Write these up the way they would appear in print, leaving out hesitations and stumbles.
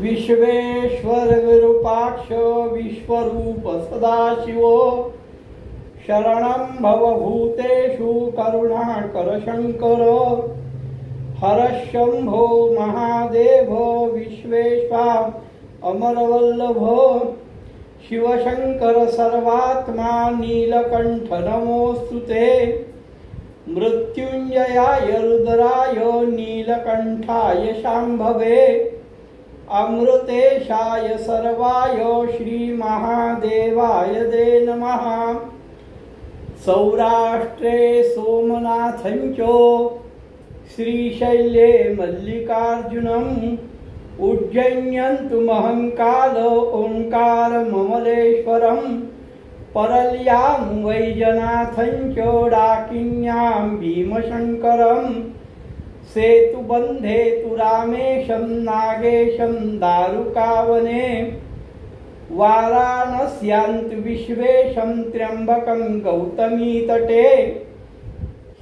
विश्वेश्वर विरूपाक्ष विश्वरूप सदाशिव शरणं भवभूतेषु करुणाकर शंकर हरशंभो महादेव विश्वेश्वर अमरवल्लभ शिवशंकर सर्वात्मा नीलकंठ नमोस्तुते मृत्युंजयाय रुद्राय नीलकंठाय शांभवे अमृतेशाय सर्वाय श्री महादेवाय दे नमः। सौराष्ट्रे सोमनाथंच श्रीशैले मल्लिकार्जुनम् उज्जयन्तु महंकाल ओंकारममलेश्वरं परल्यां वैजनाथंच डाकिन्यां भीमशंकरं सेतुबन्धे तु रामेशं नागेशं दारुकावने वाराणस्यान्तु विश्वेशं त्र्यंबकं गौतमीतटे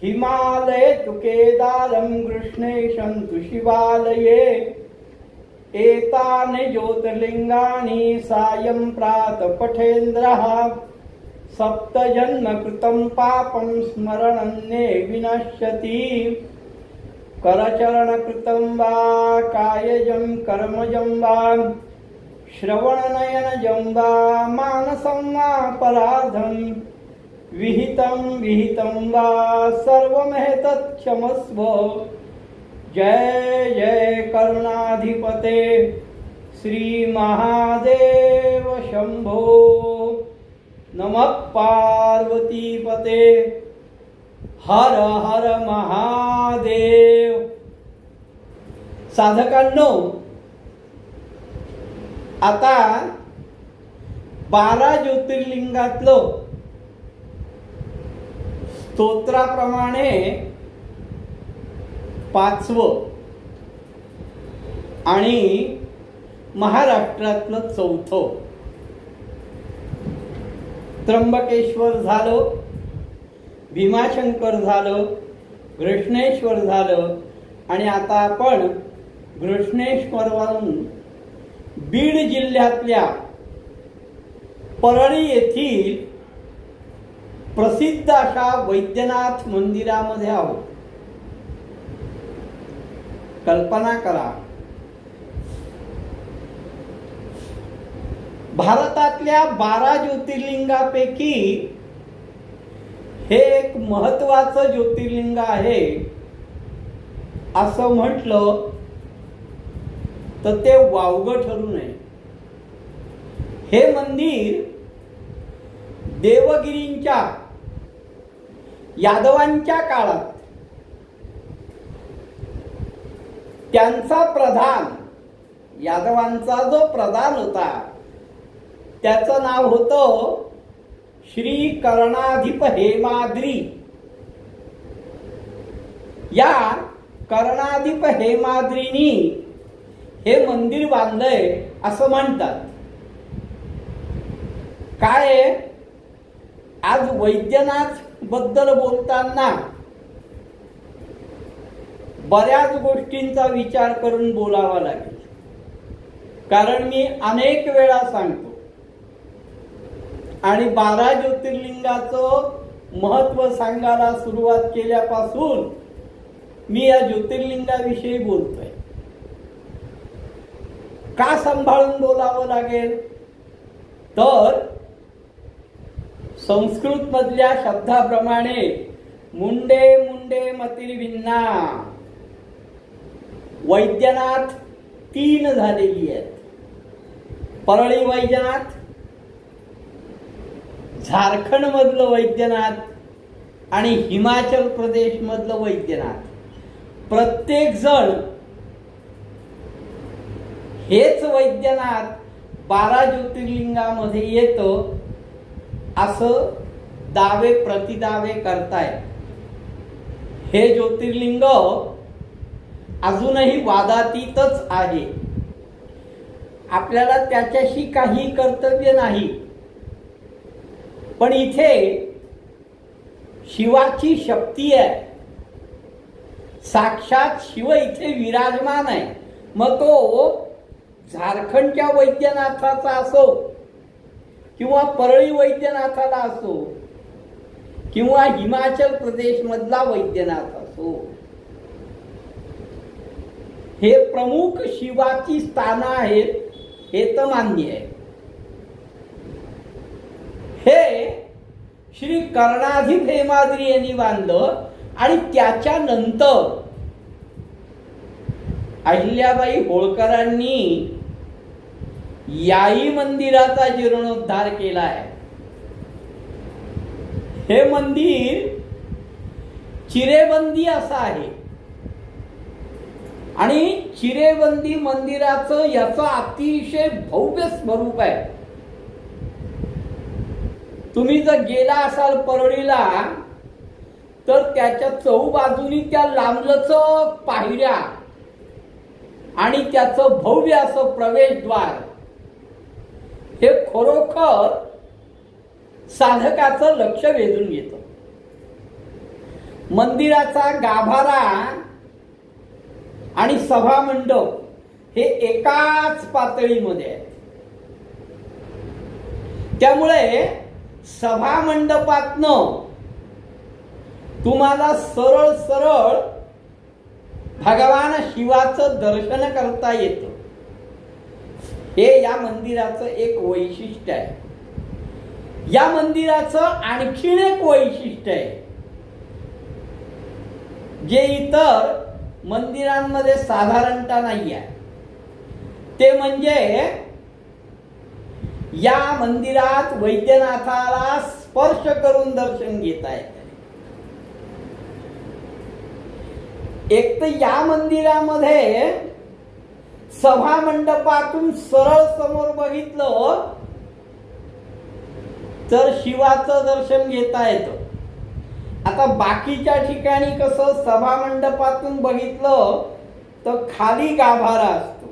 हिमालये तु केदारं कृष्णेशं तु शिवालये एतानि ज्योतिर्लिंगानि सायं प्रातः पठेन्द्रः सप्तजन्म कृतं पापं स्मरणन्ये विनश्यति। करचरण कृतं वा कायजं कर्मजं वा श्रवणनयनजं वा मानसं वा पराधं विहितं वा सर्वमेतत् क्षमस्व। जय जय करुणाधिपते श्री महादेव शंभो नमः पार्वतीपते हर हर महादेव। साधकांनो, आता 12 ज्योतिर्लिंगातलं स्तोत्राप्रमाणे 5वं आणि महाराष्ट्रातलं 4थं त्र्यंबकेश्वर झालं, भीमाशंकर झालं, घृष्णेश्वर झालं आणि आता आपण घृष्णेश्वरवरून बीड जिल्ह्यातल्या परळी येथील प्रसिद्ध अशा वैद्यनाथ मंदिरामध्ये आहोत। कल्पना करा, भारतातल्या 12 ज्योतिर्लिंगापैकी हे एक महत्त्वाचं ज्योतिर्लिंग आहे असं म्हटलं तर ते वावगं ठरू नये। हे मंदिर देवगिरींच्या यादवांच्या काळात त्यांचा प्रधान, यादवांचा जो प्रधान होता त्याचं नाव होतं श्री कर्णाधिप हेमाद्री। या कर्णाधिप हेमाद्रीनी हे मंदिर बांधलंय असं म्हणतात। काय आज वैद्यनाथ बद्दल बोलताना बऱ्याच गोष्टींचा विचार करून बोलावा लागेल, कारण मी अनेक वेळा सांगतो आणि 12 ज्योतिर्लिंगाचं महत्त्व सांगायला सुरुवात केल्यापासून मी या ज्योतिर्लिंगाविषयी बोलतोय। का सांभाळून बोलावं लागेल तर संस्कृत मधल्या शब्दाप्रमाणे मुंडे मुंडे मतिर्भिन्ना, वैद्यनाथ 3 झालेली आहेत। परळी वैद्यनाथ, झारखंड मधलं वैद्यनाथ आणि हिमाचल प्रदेश मधलं वैद्यनाथ। प्रत्येक जण हेच वैद्यनाथ 12 ज्योतिर्लिंगामध्ये येतं असं दावे प्रतिदावे करतायत। हे ज्योतिर्लिंग अजूनही वादातीतच आहे, आपल्याला त्याच्याशी काही कर्तव्य नाही, पण इथे शिवाची शक्ती आहे, साक्षात शिव इथे विराजमान आहे। मग तो झारखंडच्या वैद्यनाथाचा असो किंवा परळी वैद्यनाथाला असो किंवा हिमाचल प्रदेश मधला वैद्यनाथ असो, हे प्रमुख शिवाची स्थानं आहेत हे तर मान्य आहे. हे श्री कर्णाधिप हेमाद्री यांनी बांधलं आणि त्याच्यानंतर अहिल्याबाई होळकरांनी याई मंदिराचा जीर्णोद्धार केलाय. हे मंदिर चिरेबंदी असं आहे आणि चिरेबंदी मंदिराचं याचं अतिशय भव्य स्वरूप आहे. तुम्ही जर गेला असाल परळीला तर त्याच्या चहूबाजूनी त्या लांबलचक पायऱ्या आणि त्याचं भव्य असं प्रवेशद्वार हे खरोखर साधकाचं लक्ष वेधून घेतं. मंदिराचा गाभारा आणि सभा मंडप हे एकाच पातळीमध्ये आहे. त्यामुळे सभा मंडपातनं तुम्हाला सरळ सरळ भगवान शिवाचं दर्शन करता येतं. हे या मंदिराचं एक वैशिष्ट्य आहे. या मंदिराचं आणखीन एक वैशिष्ट्य आहे जे इतर मंदिरांमध्ये साधारणतः नाही आहे. ते म्हणजे या मंदिरात वैद्यनाथाला स्पर्श करून दर्शन घेता येते. एक तर या मंदिरामध्ये सभा मंडपातून सरळ समोर बघितलं तर शिवाचं दर्शन घेता येतं. आता बाकीच्या ठिकाणी कसं सभा मंडपातून बघितलं तर खाली गाभारा असतो.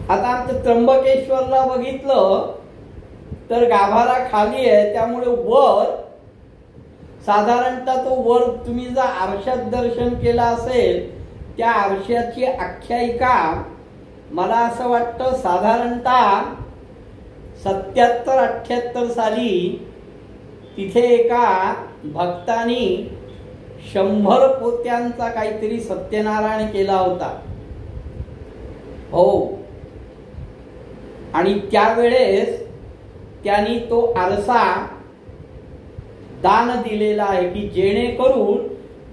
आता आमच्या त्र्यंबकेश्वरला बघितलं तर गाभारा खाली आहे, त्यामुळे वर साधारणतः तो वर तुम्ही जर आरशात दर्शन केला असेल त्या आरशाची आख्यायिका मला असं वाटतं साधारणतः 77-78 साली तिथे एका भक्तानी 100 पोत्यांचा काहीतरी सत्यनारायण केला होता. हो, आणि त्यावेळेस त्यांनी तो आरसा दान दिलेला आहे की जेणेकरून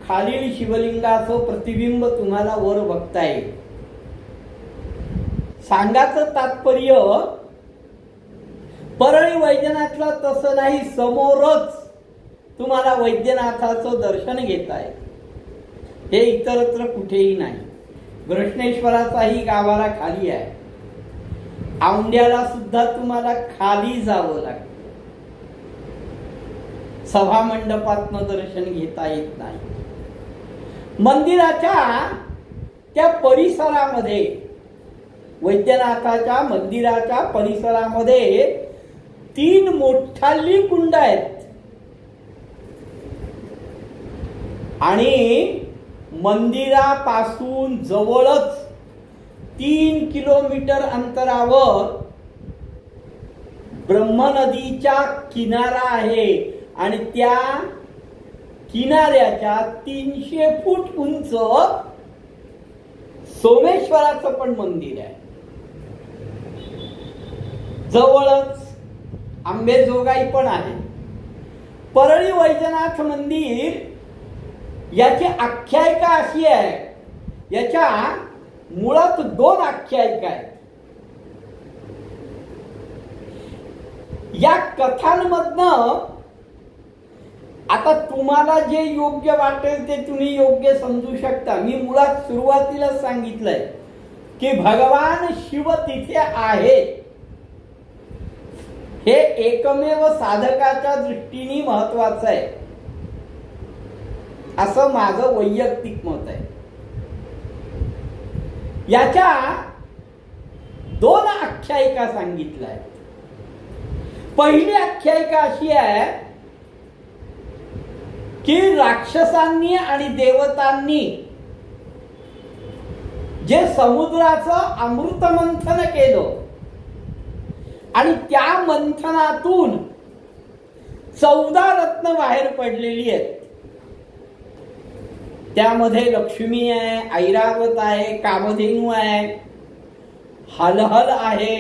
खालील शिवलिंगाचं प्रतिबिंब तुम्हाला वर बघता येईल. सांगायचं तात्पर्य परळी वैद्यनाथला तसं नाही, समोरच तुम्हाला वैद्यनाथाचं दर्शन घेता येईल. हे इतरत्र कुठेही नाही. घृष्णेश्वराचाही गाभारा खाली आहे. औंड्याला सुद्धा तुम्हाला खाली जावं लागतं. सभा मंडपातनं दर्शन घेता येत नाही. मंदिराच्या त्या परिसरामध्ये, वैद्यनाथाच्या मंदिराच्या परिसरामध्ये 3 मोठाली कुंड आहेत आणि मंदिरापासून जवळच 3 किलोमीटर अंतरावर ब्रह्मनदीच्या किनारा आहे आणि त्या किनाऱ्याच्या 300 फूट उंच सोमेश्वराचं पण मंदिर आहे. जवळच आंबेजोगाई पण आहे. परळी वैद्यनाथ मंदिर याची आख्यायिका अशी आहे, याच्या मुळात 2 आख्यायिका आहेत. या कथांमधनं आता तुम्हाला जे योग्य वाटेल ते तुम्ही योग्य समजू शकता. मी मुळात सुरुवातीला सांगितलंय की भगवान शिव तिथे आहे. हे एकमेव साधकाच्या दृष्टीने महत्वाचं आहे असं माझं वैयक्तिक मत आहे. याच्या 2 आख्यायिका सांगितल्या आहेत. पहिली आख्यायिका अशी आहे की राक्षसांनी आणि देवतांनी जे समुद्राचं अमृत मंथन केलं आणि त्या मंथनातून 14 रत्न बाहेर पडलेली आहेत. त्यामध्ये लक्ष्मी आहे, ऐरावत आहे, कामधेनू आहे, हलहल आहे,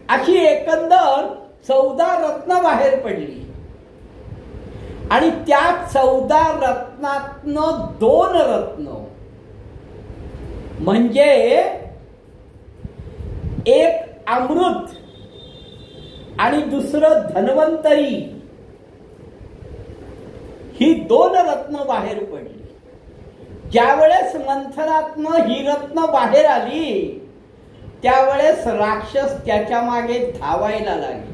अशी एकंदर 14 रत्न बाहेर पडली. आणि त्या 14 रत्नातनं 2 रत्न म्हणजे एक अमृत आणि दुसरं धन्वंतरी, ही 2 रत्न बाहेर पडली. ज्यावेळेस मंथनातनं ही रत्न बाहेर आली त्यावेळेस राक्षस त्याच्या मागे धावायला लागले.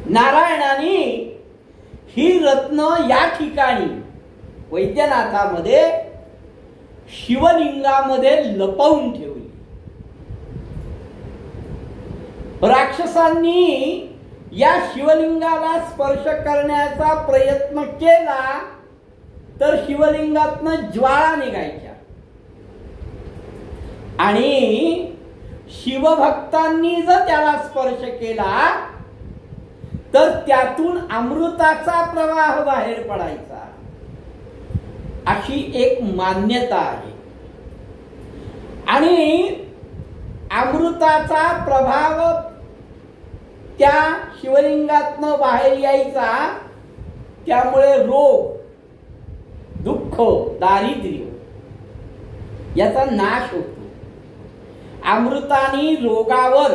नारायणाने ही रत्न या ठिकाणी वैद्यनाथामध्ये शिवलिंगामध्ये लपवून ठेवली. राक्षसांनी या शिवलिंगाला स्पर्श करण्याचा प्रयत्न केला तर शिवलिंगातनं ज्वाळा निघायच्या आणि शिवभक्तांनी जर त्याला स्पर्श केला तर त्यातून अमृताचा प्रवाह बाहेर पडायचा, अशी एक मान्यता आहे. आणि अमृताचा प्रभाव त्या शिवलिंगातनं बाहेर यायचा, त्यामुळे रोग, दुःख, दारिद्र्य याचा नाश होतो. अमृताने रोगावर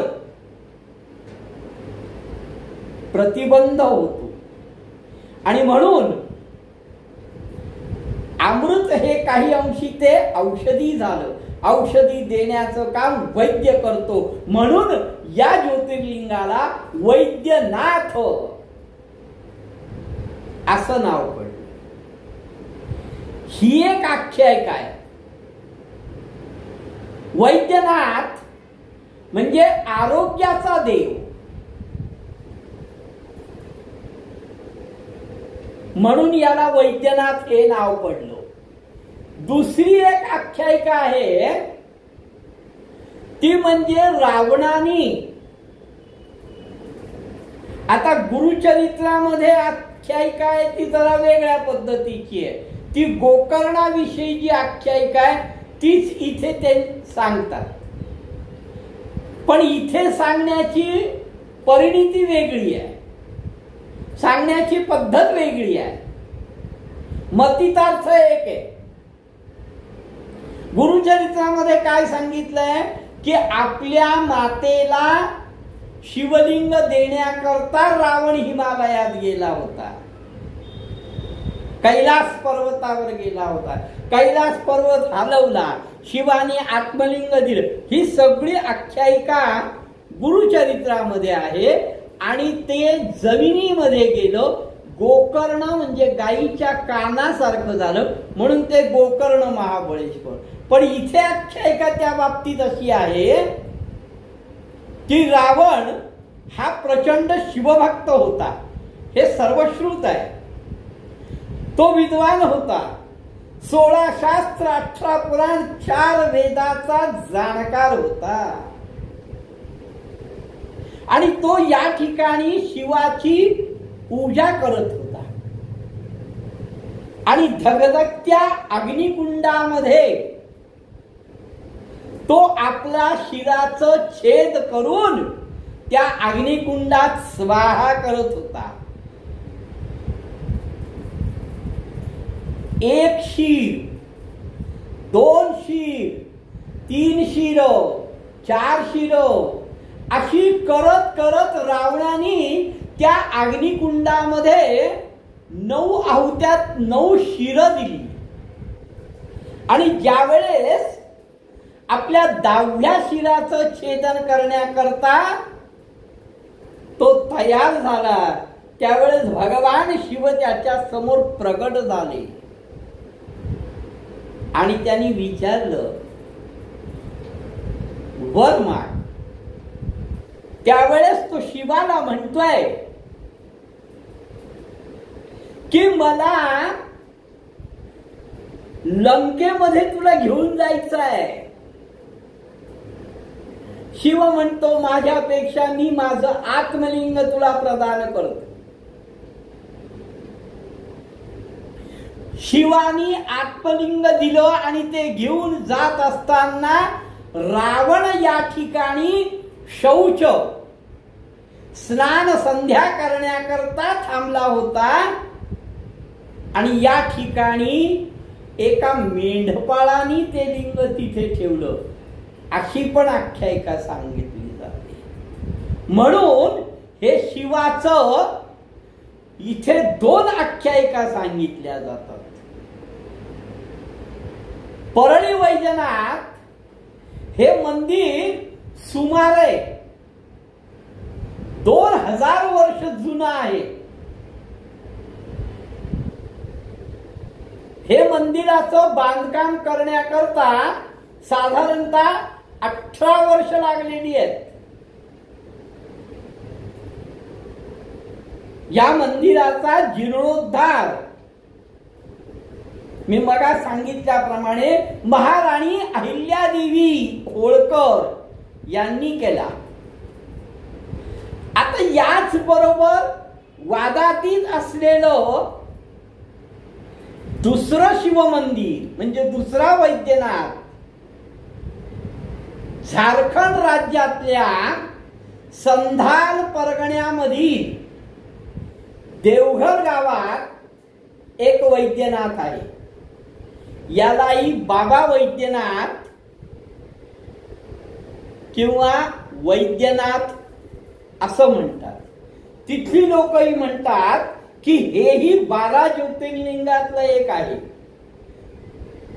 प्रतिबंध होतो. आणि म्हणून अमृत हे काही अंशी ते औषधी झालं. औषधी देण्याचं काम वैद्य करतो. म्हणून या ज्योतिर्लिंगाला वैद्यनाथ असं नाव पडलं. ही एक आख्यायिका आहे. वैद्यनाथ म्हणजे आरोग्याचा देव, म्हणून याला वैद्यनाथ हे नाव पडलं. दुसरी एक आख्यायिका आहे ती म्हणजे रावणाने, आता गुरुचरित्रामध्ये आख्यायिका आहे ती जरा वेगळ्या पद्धतीची आहे. ती गोकर्णाविषयी जी आख्यायिका आहे तीच इथे ते सांगतात. पण इथे सांगण्याची परिणिती वेगळी आहे, सांगण्याची पद्धत वेगळी आहे, मतितार्थ एक आहे. गुरुचरित्रामध्ये काय सांगितलंय की आपल्या मातेला शिवलिंग देण्याकरता रावण हिमालयात गेला होता, कैलास पर्वतावर गेला होता. कैलास पर्वत हलवला, शिवाने आत्मलिंग दिलं. ही सगळी आख्यायिका गुरुचरित्रामध्ये आहे. आणि ते जमिनीमध्ये गेलं. गोकर्ण म्हणजे गायीच्या कानासारखं झालं म्हणून ते गोकर्ण महाबळेश्वर. पण इथे आख्यायिका त्या बाबतीत अशी आहे की रावण हा प्रचंड शिवभक्त होता, हे सर्वश्रुत आहे. तो विद्वान होता, 16 शास्त्र, 18 पुराण, 4 वेदाचा जाणकार होता. आणि तो या ठिकाणी शिवाची पूजा करत होता. आणि धगधगत्या अग्निकुंडामध्ये तो आपला शिराचं छेद करून त्या अग्निकुंडात स्वाहा करत होता. 1 शीर, 2 शीर, 3 शिर, 4 शिर अशी करत करत रावणाने त्या अग्निकुंडामध्ये 9 आहुत्यात 9 शिर दिली. आणि ज्यावेळेस आपल्या 10व्या शिराचं छेदन करण्याकरता तो तयार झाला त्यावेळेस भगवान शिव त्याच्या समोर प्रगट झाले आणि त्यांनी विचारलं, वर माग. त्यावेळेस तो शिवाला म्हणतोय की मला लंकेमध्ये तुला घेऊन जायचं आहे. शिव म्हणतो माझ्यापेक्षा मी माझं आत्मलिंग तुला प्रदान करतो. शिवानी आत्मलिंग दिलं आणि ते घेऊन जात असताना रावण या ठिकाणी शौच स्नान संध्या करण्याकरता थांबला होता आणि या ठिकाणी एका मेंढपाळाने ते लिंग तिथे ठेवलं, अशी पण आख्यायिका सांगितली जाते. म्हणून हे शिवाचं इथे 2 आख्यायिका सांगितल्या जातात. परळी वैजनाथ हे मंदिर सुमारे 2000 वर्ष जुनं आहे. हे मंदिराचं बांधकाम करण्याकरता साधारणतः 18 वर्ष लागलेली आहेत. या मंदिराचा जीर्णोद्धार मी मगा सांगितल्याप्रमाणे महाराणी अहिल्यादेवी होळकर यांनी केला. आता याच बरोबर वादातीत असलेलं दुसरं शिव मंदिर म्हणजे दुसरा वैद्यनाथ झारखंड राज्यातल्या संधान परगण्यामधील देवघर गावात एक वैद्यनाथ आहे. यालाही बाबा वैद्यनाथ किंवा वैद्यनाथ असं म्हणतात. तिथली लोकही म्हणतात की हेही 12 ज्योतिर्लिंगातलं एक आहे.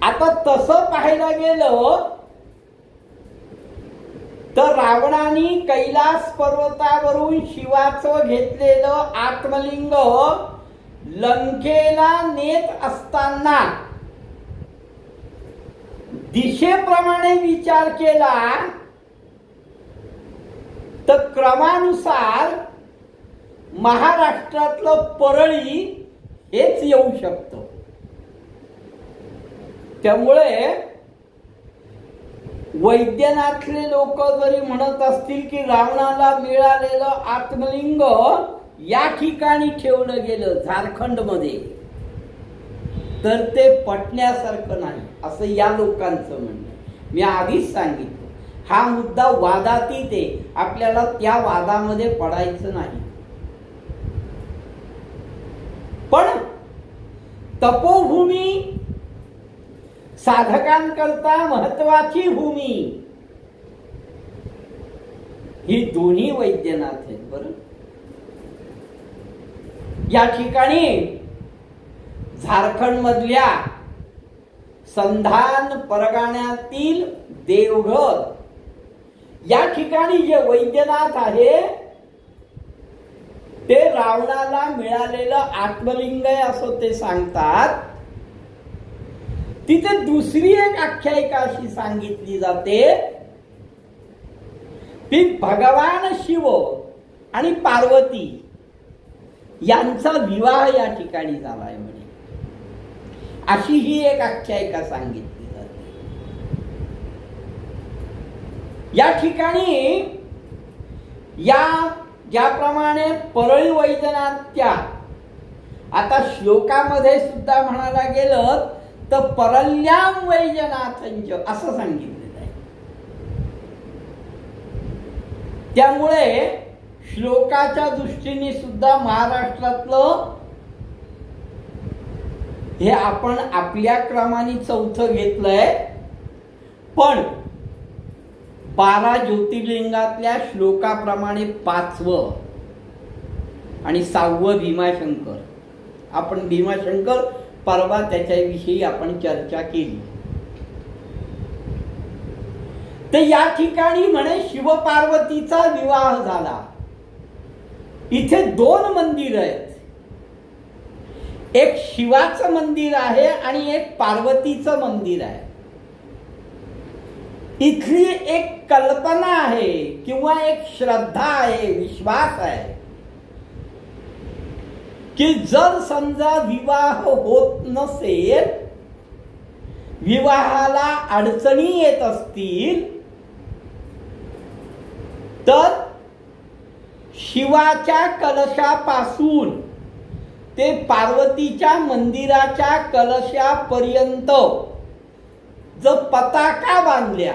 आता तसं पाहायला गेलं तर रावणाने कैलास पर्वतावरून शिवाचं घेतलेलं आत्मलिंग लंकेला नेत असताना दिशेप्रमाणे विचार केला तर क्रमानुसार महाराष्ट्रातलं परळी हेच येऊ शकतं. त्यामुळे वैद्यनाथले लोक जरी म्हणत असतील की रावणाला मिळालेलं आत्मलिंग या ठिकाणी ठेवलं गेलं झारखंड मध्ये, तर ते पटण्यासारखं नाही असं या लोकांचं म्हणणं. मी आधीच सांगितलं हा मुद्दा वादातीत आहे, आपल्याला त्या वादामध्ये पडायचं नाही. पण तपोभूमी साधकांकरता महत्वाची भूमी ही दोन्ही वैद्यनाथ आहेत. बरं, या ठिकाणी झारखंड मधल्या संधान परगण्यातील देवघर या ठिकाणी जे वैद्यनाथ आहे ते रावणाला मिळालेलं आत्मलिंग आहे असं ते सांगतात. तिथे दुसरी एक आख्यायिका अशी सांगितली जाते की भगवान शिव आणि पार्वती यांचा विवाह या ठिकाणी झालाय म्हणे, अशी ही एक आख्यायिका सांगितली जाते. या ठिकाणी या ज्याप्रमाणे परळी वैजनाथच्या आता श्लोकामध्ये सुद्धा म्हणायला गेलं तर परल्याम वैजनाथंच असं सांगितलेलं आहे. त्यामुळे श्लोकाच्या दृष्टीने सुद्धा महाराष्ट्रातलं हे आपण आपल्या क्रमाने 4थं घेतलंय, पण 12 ज्योतिर्लिंगातल्या श्लोकाप्रमाणे 5वं आणि 6वं भीमाशंकर. आपण भीमाशंकर परवा त्याच्याविषयी आपण चर्चा केली. तर या ठिकाणी म्हणे शिवपार्वतीचा विवाह झाला. इथे 2 मंदिर आहेत, एक शिवाचं मंदिर आहे आणि एक पार्वतीचं मंदिर आहे. इथली एक कल्पना आहे किंवा एक श्रद्धा आहे, विश्वास आहे की जर समजा विवाह होत नसेल विवाहाला अडचणी येत असतील तर शिवाच्या कलशापासून ते पार्वतीच्या मंदिराच्या कलशापर्यंत जर पताका बांधल्या,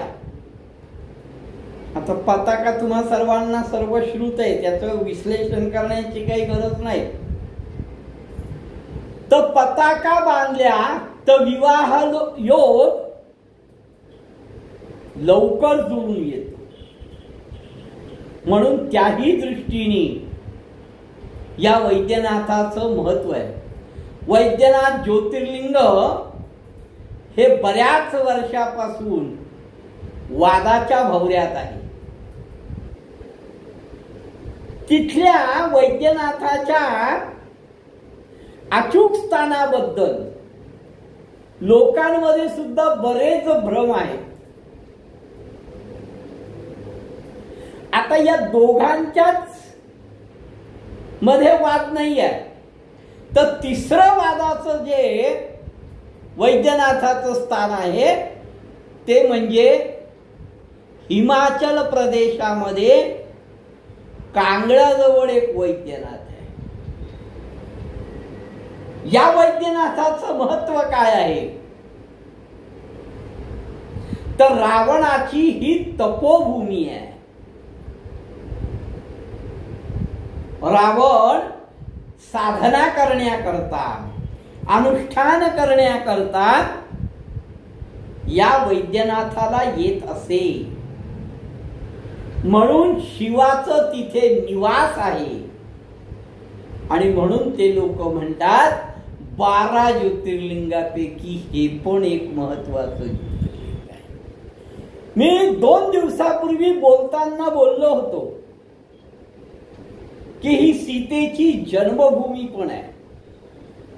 आता पताका तुम्हा सर्वांना सर्वश्रुत आहे, त्याचं विश्लेषण करण्याची काही गरज नाही, तर पताका बांधल्या तर विवाह योग लवकर जुळून येतो. म्हणून त्याही दृष्टीने या वैद्यनाथाचं महत्व आहे. वैद्यनाथ ज्योतिर्लिंग हे बऱ्याच वर्षापासून वादाच्या भोवऱ्यात आहे. तिथल्या वैद्यनाथाच्या अचूक स्थानाबद्दल लोकांमध्ये सुद्धा बरेच भ्रम आहेत. आता या दोघांच्याच मध्ये वाद नाही आहे, तर तिसरं वादाचं जे वैद्यनाथाचं स्थान आहे ते म्हणजे हिमाचल प्रदेशामध्ये कांगड्याजवळ एक वैद्यनाथ आहे. या वैद्यनाथाचं महत्व काय आहे तर रावणाची ही तपोभूमी आहे. रावण साधना करण्याकरता, अनुष्ठान करण्याकरता या वैद्यनाथाला येत असे. म्हणून शिवाचं तिथे निवास आहे आणि म्हणून ते लोक म्हणतात 12 ज्योतिर्लिंगापैकी हे पण एक महत्वाचं ज्योतिर्लिंग आहे. मी 2 दिवसापूर्वी बोलताना बोललो होतो की ही सीतेची जन्मभूमी पण आहे.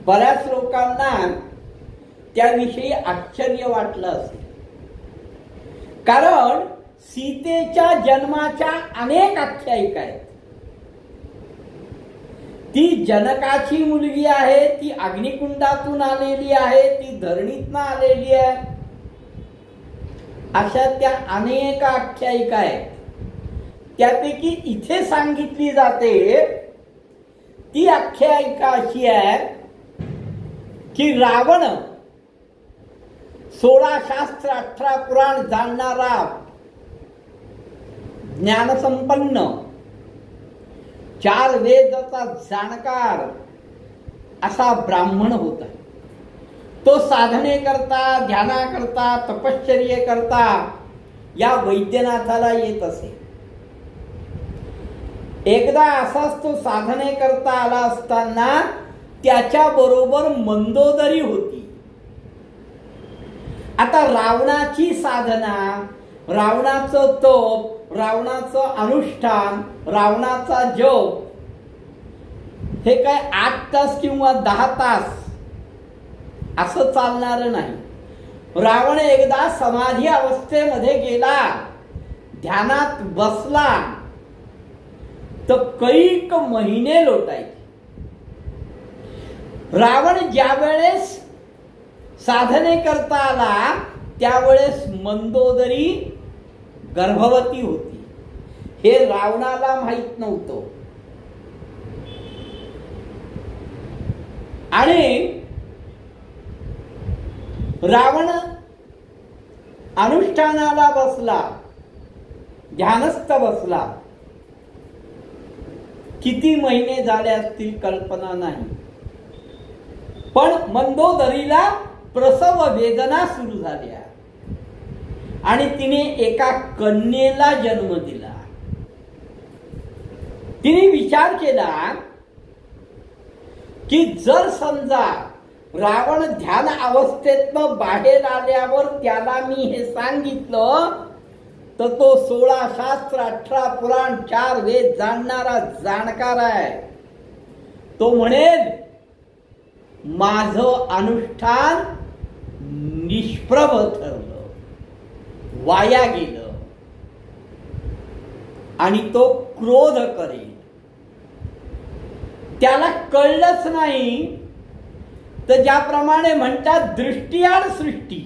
बऱ्याच लोकांना त्याविषयी आश्चर्य वाटलं असेल, कारण सीतेच्या जन्माच्या अनेक आख्यायिका आहेत. ती जनकाची मुलगी आहे, ती अग्निकुंडातून आलेली आहे, ती धरणीतनं आलेली आहे, अशा त्या अनेक आख्यायिका आहेत. त्यापैकी इथे सांगितली जाते ती आख्यायिका अशी आहे की रावण 16 शास्त्र 18 पुराण जाणणारा ज्ञानसंपन्न 4 वेदाचा जाणकार असा ब्राह्मण होता. तो साधने करता, ध्याना करता, तपश्चर्ये करता या वैद्यनाथाला येत असे. एकदा असाच तो साधने करता आला असताना त्याच्या बरोबर मंदोदरी होती. आता रावणाची साधना, रावणाचं तप, रावणाचं अनुष्ठान, रावणाचा जप हे काय 8 तास किंवा 10 तास असं चालणार नाही. रावण एकदा समाधी अवस्थेमध्ये गेला, ध्यानात बसला तर कैक महिने लोटायचे. रावण ज्या वेळेस साधने करता आला त्यावेळेस मंदोदरी गर्भवती होती. हे रावणाला माहित नव्हतं आणि रावण अनुष्ठानाला बसला, ध्यानस्थ बसला. किती महिने झाले असतील कल्पना नाही, पण मंदोदरीला प्रसव वेदना सुरू झाल्या आणि तिने एका कन्येला जन्म दिला. तिने विचार केला की जर समजा रावण ध्यान अवस्थेतनं बाहेर आल्यावर त्याला मी हे सांगितलं तर तो 16 शास्त्र 18 पुराण 4 वेद जाणणारा जाणकार आहे. तो म्हणेल माझं अनुष्ठान निष्प्रभ ठरलं, वाया गेलं आणि तो क्रोध करेल. त्याला कळलंच नाही तर ज्याप्रमाणे म्हणतात दृष्टीआड सृष्टी,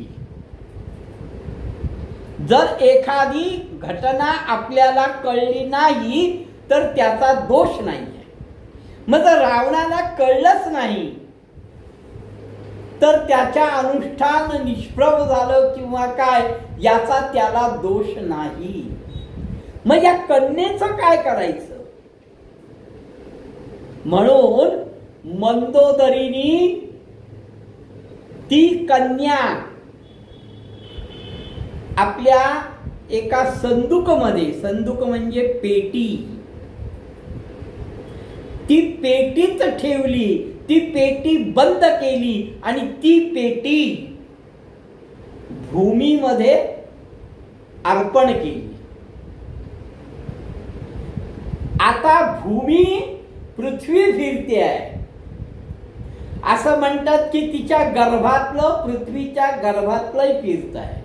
जर एखादी घटना आपल्याला कळली नाही तर त्याचा दोष नाही. मग जर रावणाला कळलंच नाही तर त्याच्या अनुष्ठान निष्प्रभ झालं किंवा काय, याचा त्याला दोष नाही. मग या कन्येचं काय करायचं? म्हणून मंदोदरीनी ती कन्या आपल्या एका संदूकमध्ये, संदूक म्हणजे पेटी, ती पेटीत ठेवली, ती पेटी बंद केली आणि ती पेटी भूमीमध्ये अर्पण केली. आता भूमी पृथ्वी फिरते आहे. असं म्हणतात की तिच्या गर्भातलं पृथ्वीच्या गर्भातलंही फिरत आहे.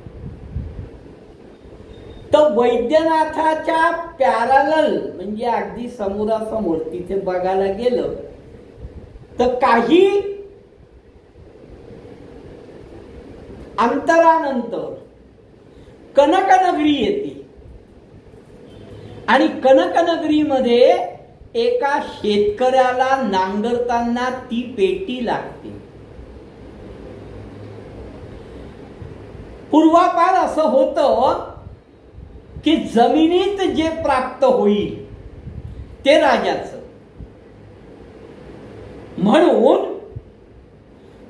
तर वैद्यनाथाच्या पॅरलल म्हणजे अगदी समोरासमोर तिथे बघायला गेलं तर काही अंतरानंतर कनकनगरी येते आणि कनकनगरीमध्ये एका शेतकऱ्याला नांगरताना ती पेटी लागते. पूर्वापार असं होतं की जमिनीत जे प्राप्त होईल ते राजाचं, म्हणून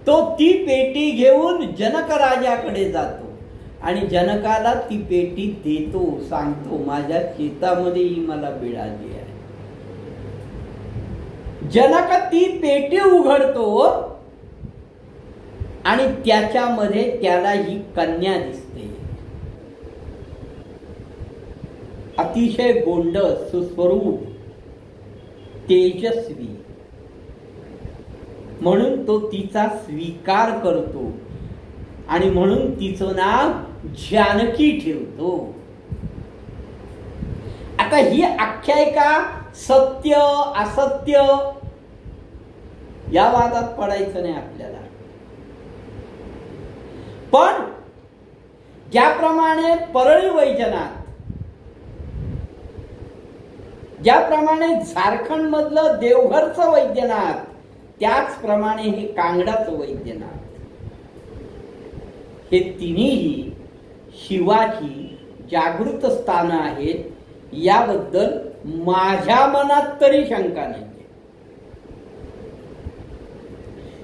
तो ती पेटी घेऊन जनक राजाकडे जातो आणि जनकाला ती पेटी देतो, सांगतो माझ्या शेतामध्ये ही मला मिळाली आहे. जनक ती पेटी उघडतो आणि त्याच्यामध्ये त्याला ही कन्या दिसते. अतिशय गोंडस, सुस्वरूप, तेजस्वी. म्हणून तो तिचा स्वीकार करतो आणि म्हणून तिचं नाव जानकी ठेवतो. आता ही आख्यायिका सत्य असत्य या वादात पडायचं नाही आपल्याला. पण ज्याप्रमाणे परळी वैजनाथ, ज्याप्रमाणे झारखंड मधलं देवघरचं वैद्यनाथ, त्याचप्रमाणे हे कांगडाचं वैद्यनाथ, हे तिन्ही शिवाची जागृत स्थानं आहेत. याबद्दल माझ्या मनात तरी शंका नाही.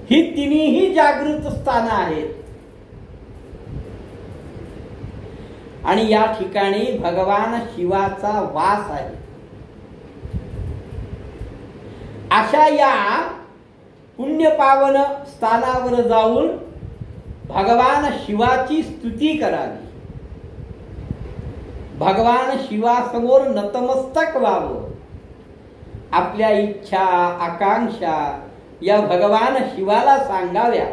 ही तिन्ही जागृत स्थानं आहेत आणि या ठिकाणी भगवान शिवाचा वास आहे. अशा या पुण्यपावन स्थानावर जाऊन भगवान शिवाची स्तुती करावी, भगवान शिवासमोर नतमस्तक व्हावं, आपल्या इच्छा आकांक्षा या भगवान शिवाला सांगाव्या.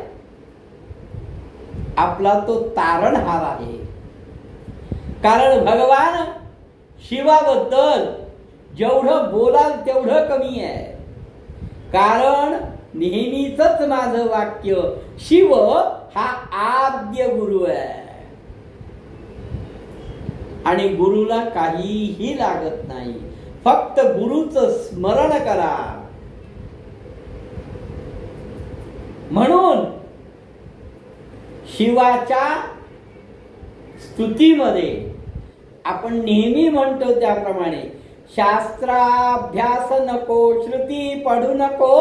आपला तो तारणहार आहे. कारण भगवान शिवाबद्दल जेवढं बोलाल तेवढं कमी आहे. कारण नेहमीच माझं वाक्य, शिव हा आद्य गुरु आहे आणि गुरुला काहीही लागत नाही, फक्त गुरुचं स्मरण करा. म्हणून शिवाच्या स्तुतीमध्ये आपण नेहमी म्हणतो त्याप्रमाणे शास्त्राभ्यास नको, श्रुती पढू नको,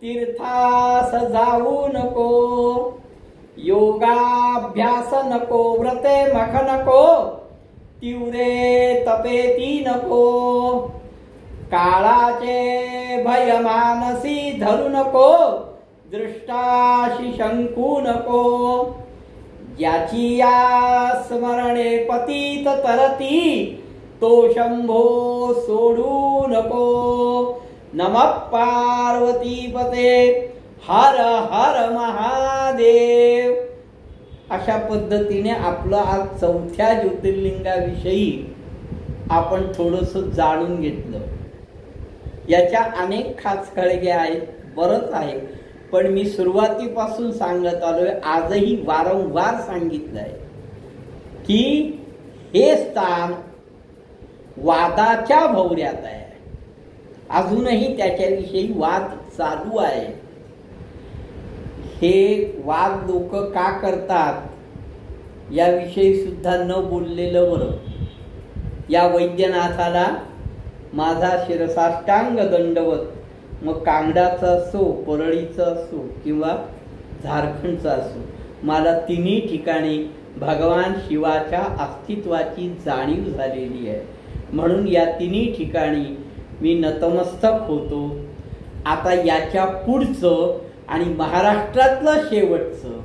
तीर्थास जाऊ नको, योगाभ्यास नको, व्रते मख नको, तीव्रे तपेती नको, काळाचे भय मानसी धरू नको, दृष्टाशी शंकू नको, ज्याची या स्मरणे पतित तरती, तो शंभो सोडू नको. नमः पार्वती पते, हर हर महादेव. अशा पद्धतीने आपलं आज चौथ्या ज्योतिर्लिंगाविषयी आपण थोडस जाणून घेतलं. याच्या अनेक खाचखळगे आहेत, बरंच आहे, पण मी सुरुवातीपासून सांगत आलोय, आजही वारंवार सांगितलंय की हे स्थान वादाच्या भोवऱ्यात आहे. अजूनही त्याच्याविषयी वाद चालू आहे. हे वाद लोक का करतात याविषयी सुद्धा न बोललेलं बरं. या वैद्यनाथाला माझा शिरसाष्टांग दंडवत, मग कांगडाचा असो, परळीचा असो किंवा झारखंडचा असो, मला तिन्ही ठिकाणी भगवान शिवाच्या अस्तित्वाची जाणीव झालेली आहे. म्हणून या तिन्ही ठिकाणी मी नतमस्तक होतो. आता याच्या पुढचं आणि महाराष्ट्रातलं शेवटचं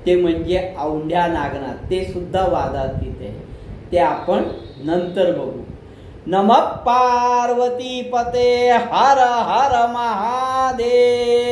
ते म्हणजे औंढ्या नागनाथ, ते सुद्धा वादातीत आहे. ते आपण नंतर बघू. नमः पार्वती पते हर हर महादेव.